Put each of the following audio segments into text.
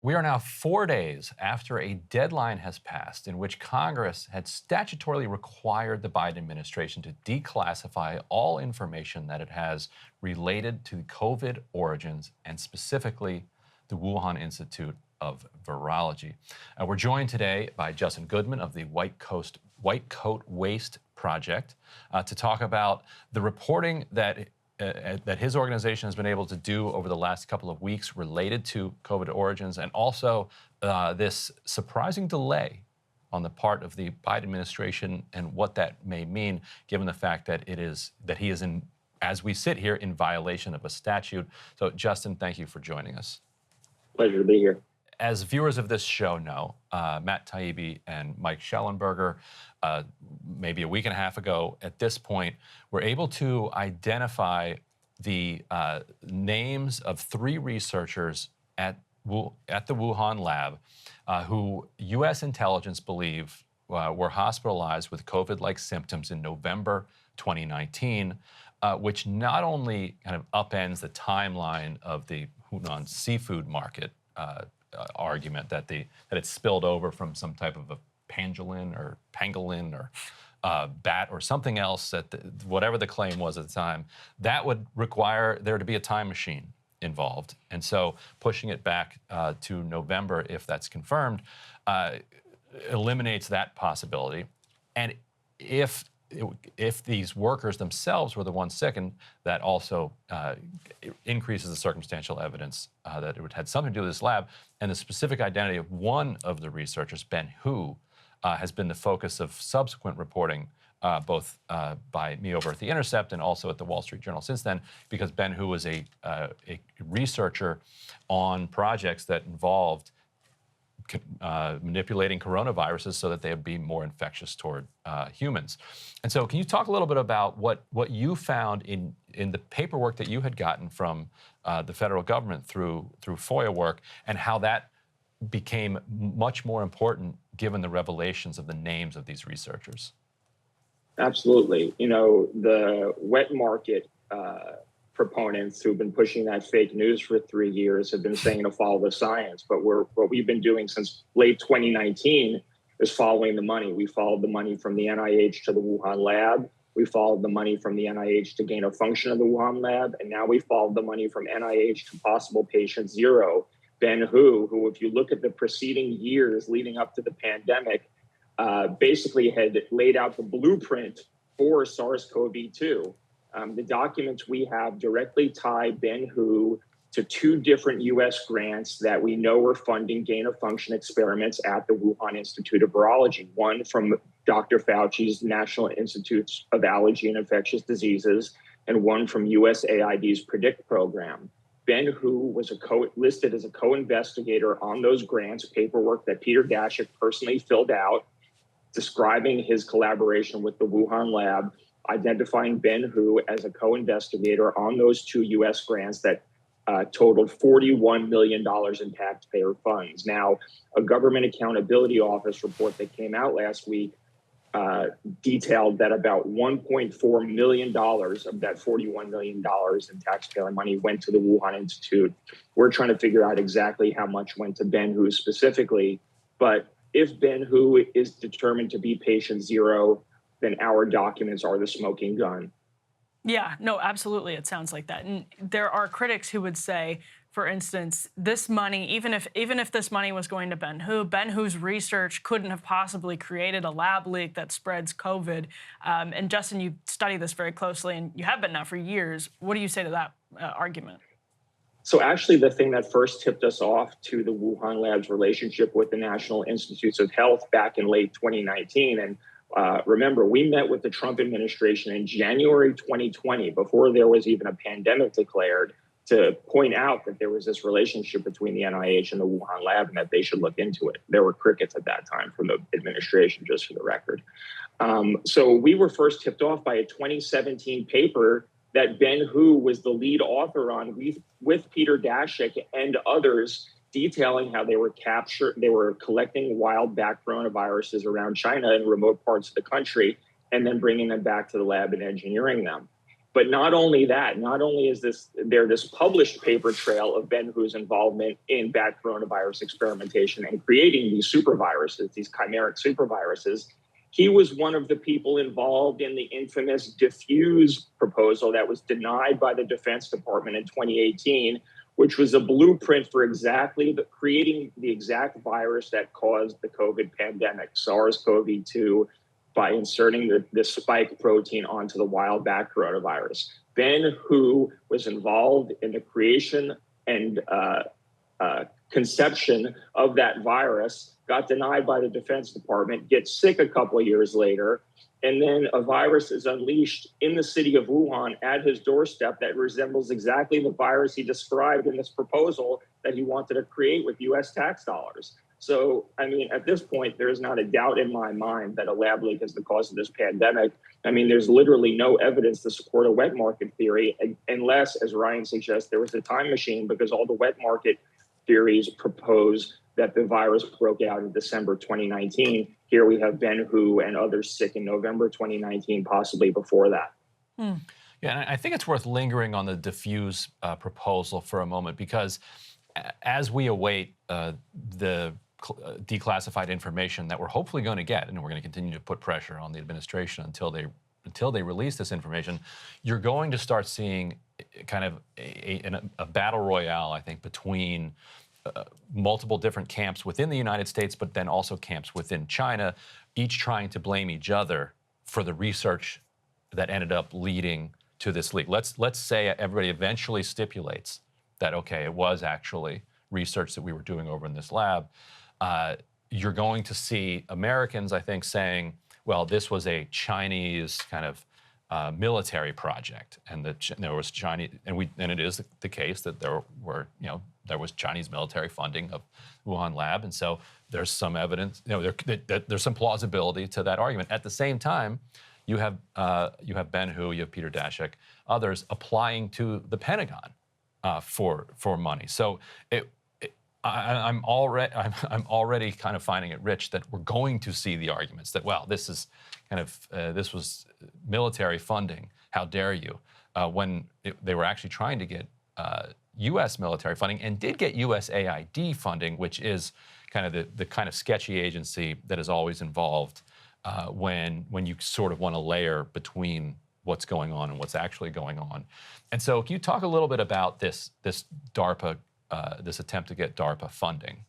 We are now 4 days after a deadline has passed in which Congress had statutorily required the Biden administration to declassify all information that it has related to COVID origins and specifically the Wuhan Institute of Virology. We're joined today by Justin Goodman of the White Coat Waste Project to talk about the reporting that his organization has been able to do over the last couple of weeks related to COVID origins, and also this surprising delay on the part of the Biden administration and what that may mean, given the fact that he is in, as we sit here, in violation of a statute. So, Justin, thank you for joining us. Pleasure to be here. As viewers of this show know, Matt Taibbi and Mike Schellenberger, maybe a week and a half ago at this point, were able to identify the names of 3 researchers at the Wuhan lab who U.S. intelligence believe were hospitalized with COVID-like symptoms in November 2019, which not only kind of upends the timeline of the Hunan seafood market argument that it spilled over from some type of a pangolin or bat or something else, whatever the claim was at the time, that would require there to be a time machine involved. And so pushing it back to November, if that's confirmed, eliminates that possibility. And if these workers themselves were the ones sickened, that also increases the circumstantial evidence that it had something to do with this lab. And the specific identity of one of the researchers, Ben Hu, has been the focus of subsequent reporting, both by me over at The Intercept and also at the Wall Street Journal since then, because Ben Hu was a researcher on projects that involved manipulating coronaviruses so that they would be more infectious toward humans. And so can you talk a little bit about what you found in the paperwork that you had gotten from the federal government through FOIA work, and how that became much more important given the revelations of the names of these researchers? Absolutely. You know, the wet market proponents who've been pushing that fake news for 3 years have been saying to follow the science. But what we've been doing since late 2019 is following the money. We followed the money from the NIH to the Wuhan lab. We followed the money from the NIH to gain a function of the Wuhan lab. And now we followed the money from NIH to possible patient 0, Ben Hu, who, if you look at the preceding years leading up to the pandemic, basically had laid out the blueprint for SARS-CoV-2. The documents we have directly tie Ben Hu to 2 different U.S. grants that we know were funding gain-of-function experiments at the Wuhan Institute of Virology. One from Dr. Fauci's National Institutes of Allergy and Infectious Diseases, and one from USAID's PREDICT program. Ben Hu was listed as a co-investigator on those grants, paperwork that Peter Daszak personally filled out, describing his collaboration with the Wuhan lab, identifying Ben Hu as a co-investigator on those 2 U.S. grants that totaled $41 million in taxpayer funds. Now, a Government Accountability Office report that came out last week detailed that about $1.4 million of that $41 million in taxpayer money went to the Wuhan Institute. We're trying to figure out exactly how much went to Ben Hu specifically, but if Ben Hu is determined to be patient 0, then our documents are the smoking gun. Yeah, no, absolutely. It sounds like that. And there are critics who would say, for instance, this money, even if this money was going to Ben Hu's research couldn't have possibly created a lab leak that spreads COVID. And Justin, you study this very closely, and you have been now for years. What do you say to that argument? So actually, the thing that first tipped us off to the Wuhan lab's relationship with the National Institutes of Health back in late 2019, and remember, we met with the Trump administration in January 2020, before there was even a pandemic declared, to point out that there was this relationship between the NIH and the Wuhan lab and that they should look into it. There were crickets at that time from the administration, just for the record. So we were first tipped off by a 2017 paper that Ben Hu was the lead author on with Peter Daszak and others, detailing how they were collecting wild-back coronaviruses around China and remote parts of the country, and then bringing them back to the lab and engineering them. But not only that, not only is there this published paper trail of Ben Hu's involvement in bat coronavirus experimentation and creating these superviruses, these chimeric superviruses, he was one of the people involved in the infamous Diffuse proposal that was denied by the Defense Department in 2018, which was a blueprint for creating the exact virus that caused the COVID pandemic, SARS-CoV-2, by inserting the spike protein onto the wild bat coronavirus. Ben Hu was involved in the creation and conception of that virus, got denied by the Defense Department, gets sick a couple of years later, and then a virus is unleashed in the city of Wuhan at his doorstep that resembles exactly the virus he described in this proposal that he wanted to create with U.S. tax dollars. So, I mean, at this point, there is not a doubt in my mind that a lab leak is the cause of this pandemic. I mean, there's literally no evidence to support a wet market theory, unless, as Ryan suggests, there was a time machine, because all the wet market theories propose that the virus broke out in December 2019. Here we have Ben Hu and others sick in November 2019, possibly before that. Yeah, and I think it's worth lingering on the Diffuse proposal for a moment, because as we await the declassified information that we're hopefully going to get, and we're going to continue to put pressure on the administration until they release this information, you're going to start seeing kind of a battle royale, I think, between multiple different camps within the United States, but then also camps within China, each trying to blame each other for the research that ended up leading to this leak. Let's say everybody eventually stipulates that, okay, it was actually research that we were doing over in this lab. You're going to see Americans, I think, saying, well, this was a Chinese kind of military project, and that there was Chinese, and it is the case that there was Chinese military funding of Wuhan lab, and so there's some evidence, there's some plausibility to that argument. At the same time, you have Ben Hu, you have Peter Daszak, others applying to the Pentagon for money. So I'm already kind of finding it rich that we're going to see the arguments that, well, this is kind of this was military funding. How dare you? When they were actually trying to get U.S. military funding, and did get USAID funding, which is kind of the kind of sketchy agency that is always involved when you sort of want to layer between what's going on and what's actually going on. And so, can you talk a little bit about this DARPA, this attempt to get DARPA funding?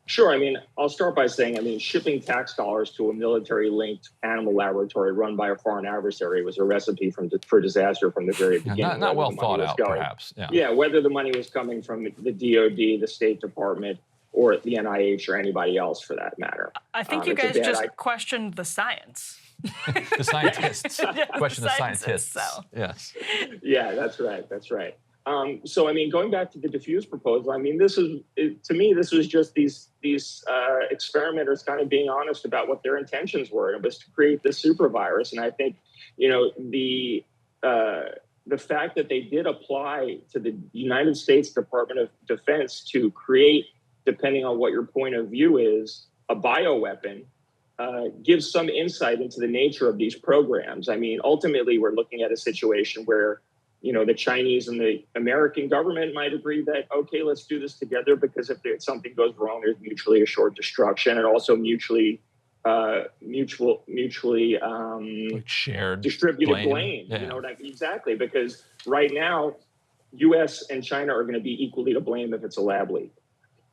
Sure. I mean, I'll start by saying, shipping tax dollars to a military-linked animal laboratory run by a foreign adversary was a recipe for disaster from the very beginning. Not well thought out, perhaps. Yeah, whether the money was coming from the DoD, the State Department, or the NIH, or anybody else for that matter. I think you guys just questioned the science. The scientists. Question the scientists. So. Yes. Yeah, that's right. That's right. So, going back to the Diffuse proposal, to me, this was just these experimenters kind of being honest about what their intentions were. It was to create this super virus. And I think, the fact that they did apply to the United States Department of Defense to create, depending on what your point of view is, a bioweapon, gives some insight into the nature of these programs. Ultimately, we're looking at a situation where the Chinese and the American government might agree that, okay, let's do this together, because if something goes wrong, there's mutually assured destruction, and also mutually shared distributed blame. Yeah. Exactly, because right now, U.S. and China are going to be equally to blame if it's a lab leak.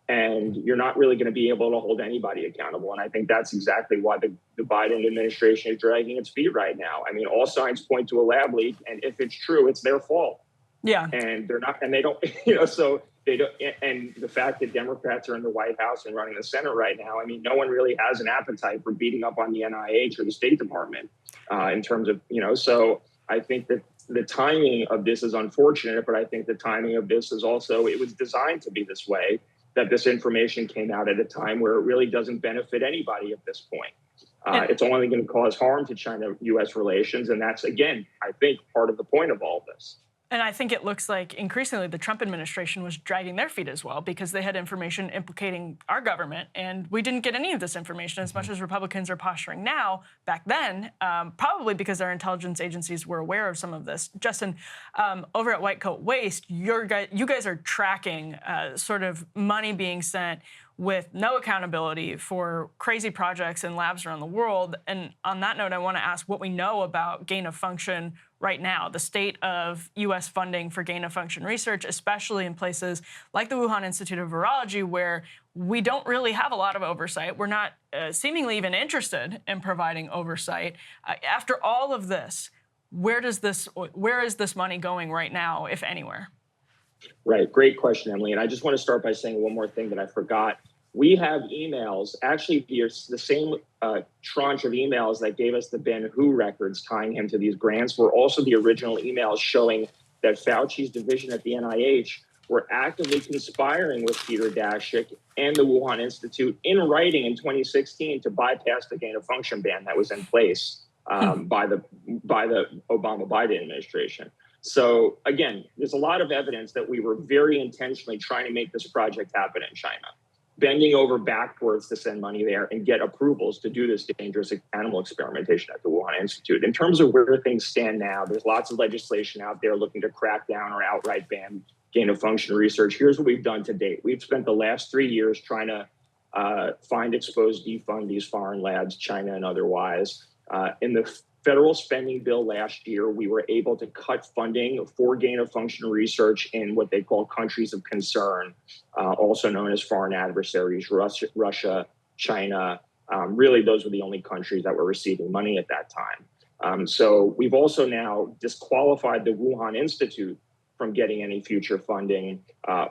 And you're not really going to be able to hold anybody accountable. And I think that's exactly why the Biden administration is dragging its feet right now. All signs point to a lab leak, and if it's true, it's their fault. Yeah. And they're not, and they don't, so they don't. And the fact that Democrats are in the White House and running the Senate right now, no one really has an appetite for beating up on the NIH or the State Department in terms of, so I think that the timing of this is unfortunate, but I think the timing of this is also, it was designed to be this way, that this information came out at a time where it really doesn't benefit anybody at this point. It's only going to cause harm to China-U.S. relations. And that's, again, I think, part of the point of all this. And I think it looks like increasingly the Trump administration was dragging their feet as well because they had information implicating our government, and we didn't get any of this information as much as Republicans are posturing now. Back then, probably because our intelligence agencies were aware of some of this. Justin, over at White Coat Waste, you guys are tracking sort of money being sent with no accountability for crazy projects in labs around the world. And on that note, I want to ask what we know about gain of function right now, the state of U.S. funding for gain of function research, especially in places like the Wuhan Institute of Virology, where we don't really have a lot of oversight. We're not seemingly even interested in providing oversight. After all of this, where is this money going right now, if anywhere? Right. Great question, Emily. And I just want to start by saying one more thing that I forgot. We have emails, actually the same tranche of emails that gave us the Ben Hu records tying him to these grants were also the original emails showing that Fauci's division at the NIH were actively conspiring with Peter Daszak and the Wuhan Institute in writing in 2016 to bypass the gain of function ban that was in place by the Obama-Biden administration. So again, there's a lot of evidence that we were very intentionally trying to make this project happen in China, bending over backwards to send money there and get approvals to do this dangerous animal experimentation at the Wuhan Institute. In terms of where things stand now, there's lots of legislation out there looking to crack down or outright ban gain of function research. Here's what we've done to date. We've spent the last 3 years trying to find, expose, defund these foreign labs, China and otherwise. In the federal spending bill last year, we were able to cut funding for gain of function research in what they call countries of concern, also known as foreign adversaries, Russia, China. Really, those were the only countries that were receiving money at that time. So we've also now disqualified the Wuhan Institute from getting any future funding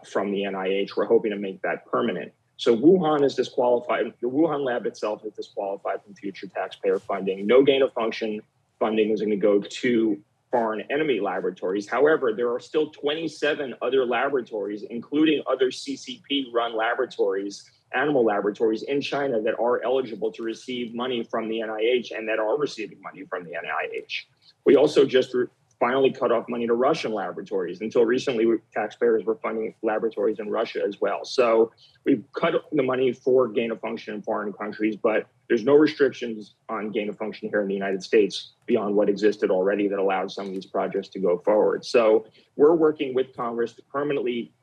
from the NIH. We're hoping to make that permanent. So Wuhan is disqualified. The Wuhan lab itself is disqualified from future taxpayer funding. No gain of function funding is going to go to foreign enemy laboratories. However, there are still 27 other laboratories, including other CCP-run laboratories, animal laboratories in China that are eligible to receive money from the NIH and that are receiving money from the NIH. We also just finally cut off money to Russian laboratories. Until recently, taxpayers were funding laboratories in Russia as well. So we've cut the money for gain of function in foreign countries, but there's no restrictions on gain of function here in the United States beyond what existed already that allowed some of these projects to go forward. So we're working with Congress to permanently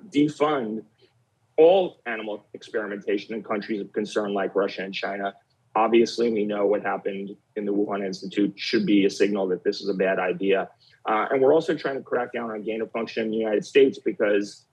defund all animal experimentation in countries of concern like Russia and China. Obviously, we know what happened in the Wuhan Institute should be a signal that this is a bad idea. And we're also trying to crack down on gain of function in the United States because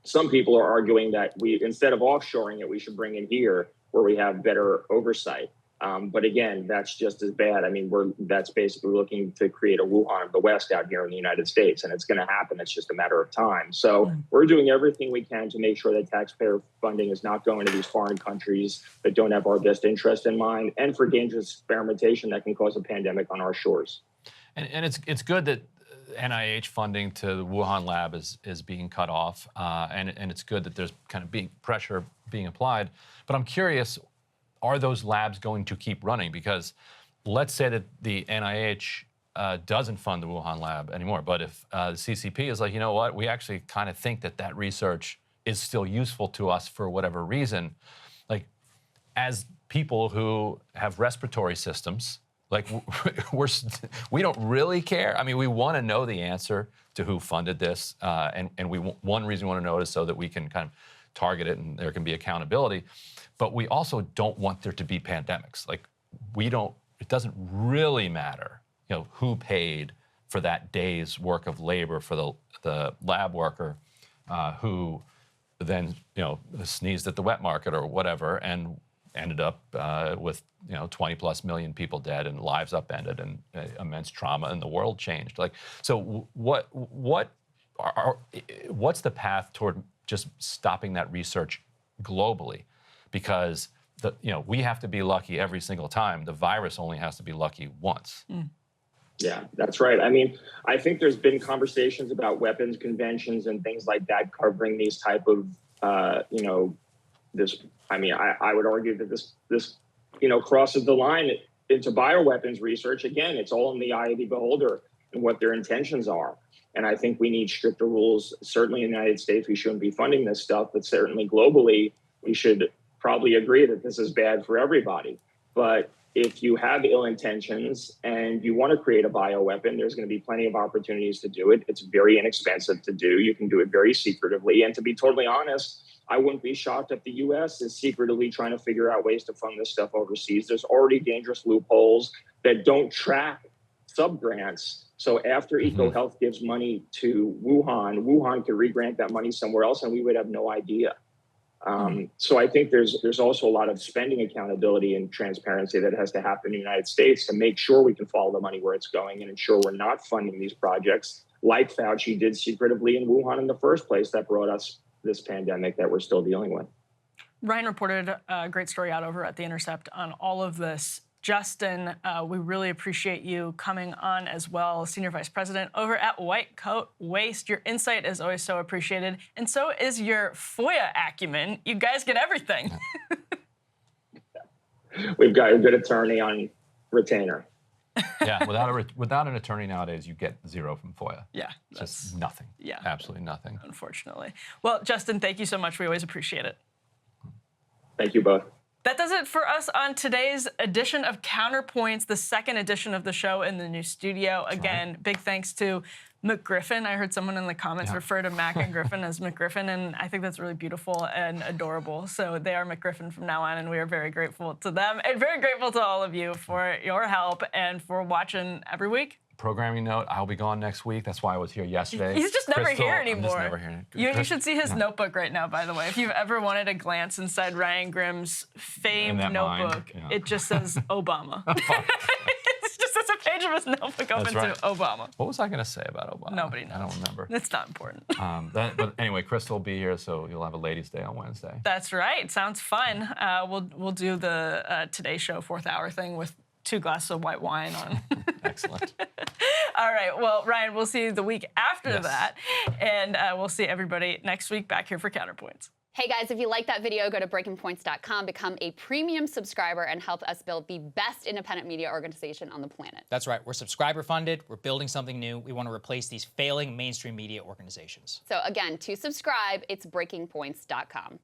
some people are arguing that instead of offshoring it, we should bring it here where we have better oversight. But again, that's just as bad. I mean, that's basically looking to create a Wuhan of the West out here in the United States, and it's going to happen. It's just a matter of time. So we're doing everything we can to make sure that taxpayer funding is not going to these foreign countries that don't have our best interest in mind, and for dangerous experimentation that can cause a pandemic on our shores. And it's good that NIH funding to the Wuhan lab is being cut off, and it's good that there's kind of pressure being applied. But I'm curious, are those labs going to keep running? Because let's say that the NIH doesn't fund the Wuhan lab anymore, but if the CCP is like, you know what, we actually kind of think that research is still useful to us for whatever reason, like as people who have respiratory systems, like we don't really care. I mean, we want to know the answer to who funded this, and one reason we want to know it is so that we can kind of target it and there can be accountability. But we also don't want there to be pandemics. Like it doesn't really matter, who paid for that day's work of labor for the lab worker who then, sneezed at the wet market or whatever and ended up with 20 plus million people dead and lives upended and immense trauma and the world changed. Like, so what's the path toward just stopping that research globally? Because we have to be lucky every single time. The virus only has to be lucky once. Yeah, that's right. I mean, I think there's been conversations about weapons conventions and things like that covering these type of, this. I mean, I would argue that this crosses the line into bioweapons research. Again, it's all in the eye of the beholder and what their intentions are. And I think we need stricter rules. Certainly in the United States, we shouldn't be funding this stuff, but certainly globally, we should probably agree that this is bad for everybody. But if you have ill intentions and you want to create a bioweapon, there's going to be plenty of opportunities to do it. It's very inexpensive to do. You can do it very secretively. And to be totally honest, I wouldn't be shocked if the U.S. is secretively trying to figure out ways to fund this stuff overseas. There's already dangerous loopholes that don't track subgrants. So after EcoHealth gives money to Wuhan, Wuhan could regrant that money somewhere else, and we would have no idea. So I think there's also a lot of spending accountability and transparency that has to happen in the United States to make sure we can follow the money where it's going and ensure we're not funding these projects like Fauci did secretively in Wuhan in the first place that brought us this pandemic that we're still dealing with. Ryan reported a great story out over at The Intercept on all of this. Justin, we really appreciate you coming on as well, Senior Vice President over at White Coat Waste. Your insight is always so appreciated, and so is your FOIA acumen. You guys get everything. We've got a good attorney on retainer. Yeah, without an attorney nowadays, you get zero from FOIA. Yeah. Just nothing. Yeah. Absolutely nothing. Unfortunately. Well, Justin, thank you so much. We always appreciate it. Thank you both. That does it for us on today's edition of Counterpoints, the second edition of the show in the new studio. Again, big thanks to McGriffin. I heard someone in the comments refer to Mac and Griffin as McGriffin, and I think that's really beautiful and adorable. So they are McGriffin from now on, and we are very grateful to them and very grateful to all of you for your help and for watching every week. Programming note, I'll be gone next week. That's why I was here yesterday. He's just never here anymore. I'm just never here. You should see his notebook right now, by the way. If you've ever wanted a glance inside Ryan Grimm's famed notebook, it just says Obama. It's just as a page of his notebook open to Obama. What was I going to say about Obama? Nobody knows. I don't remember. It's not important. But anyway, Crystal will be here, so you'll have a ladies' day on Wednesday. That's right. Sounds fun. We'll do the Today Show 4th hour thing with 2 glasses of white wine on. Excellent. All right. Well, Ryan, we'll see you the week after that. And we'll see everybody next week back here for Counterpoints. Hey guys, if you like that video, go to breakingpoints.com, become a premium subscriber, and help us build the best independent media organization on the planet. That's right. We're subscriber funded. We're building something new. We want to replace these failing mainstream media organizations. So again, to subscribe, it's breakingpoints.com.